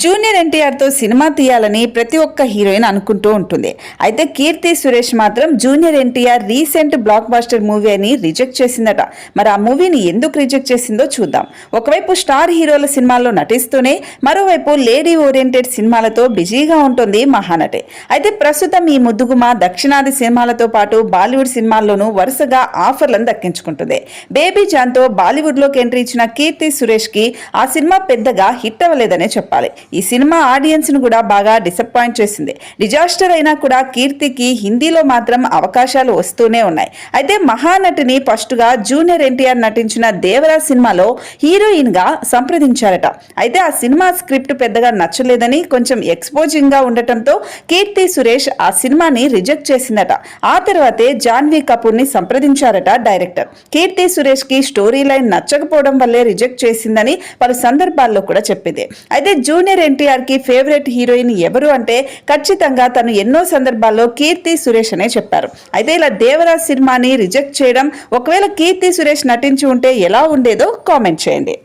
Junior ఎన్టీఆర్తో cinema తీయాలని ప్రతి ఒక్క హీరోయిన్ అనుకుంటూ ఉంటుంది. అయితే కీర్తి సురేష్ మాత్రం junior NTR recent blockbuster movie అని రిజెక్ట్ చేసిందట. మరి ఆ మూవీని ఎందుకు రిజెక్ట్ చేసిందో చూద్దాం. ఒకవైపు స్టార్ హీరోల సినిమాల్లో నటిస్తూనే మరోవైపు లేడీ ఓరియంటెడ్ సినిమాలతో బిజీగా ఉంటుంది మహానటి. అయితే ప్రస్తుతం ఈ ముద్దుగుమ దక్షిణాది సినిమాలతో పాటు బాలీవుడ్ సినిమాల్లోనూ వరుసగా ఆఫర్లను దక్కించుకుంటుంది. బేబీ జాన్తో బాలీవుడ్లోకి ఎంట్రీ ఇచ్చిన కీర్తి సురేష్కి ఆ సినిమా పెద్దగా హిట్ అవ్వలేదనే చెప్పాలి. ఈ సినిమా ఆడియన్స్ ను కూడా బాగా డిసప్పాయింట్ చేసింది. డిజాస్టర్ అయినా కూడా కీర్తికి హిందీలో మాత్రం అవకాశాలు వస్తూనే ఉన్నాయి. అయితే మహానటిని ఫస్ట్ గా జూనియర్ ఎన్టీఆర్ నటించిన దేవరా సినిమాలో హీరోయిన్ గా సంప్రదించారట. అయితే ఆ సినిమా స్క్రిప్ట్ పెద్దగా నచ్చలేదని, కొంచెం ఎక్స్పోజింగ్ గా ఉండటంతో కీర్తి సురేష్ ఆ సినిమాని రిజెక్ట్ చేసిందట. ఆ తర్వాతే జాన్వీ కపూర్ ని సంప్రదించారట డైరెక్టర్. కీర్తి సురేష్ కి స్టోరీ లైన్ నచ్చకపోవడం వల్లే రిజెక్ట్ చేసిందని పలు సందర్భాల్లో కూడా చెప్పింది. అయితే జూనియర్ ఎన్టీఆర్ కి ఫేవరెట్ హీరోయిన్ ఎవరు అంటే ఖచ్చితంగా తను ఎన్నో సందర్భాల్లో కీర్తి సురేష్ అనే చెప్పారు. అయితే ఇలా దేవరాజ్ సినిమాని రిజెక్ట్ చేయడం, ఒకవేళ కీర్తి సురేష్ నటించి ఉంటే ఎలా ఉండేదో కామెంట్ చేయండి.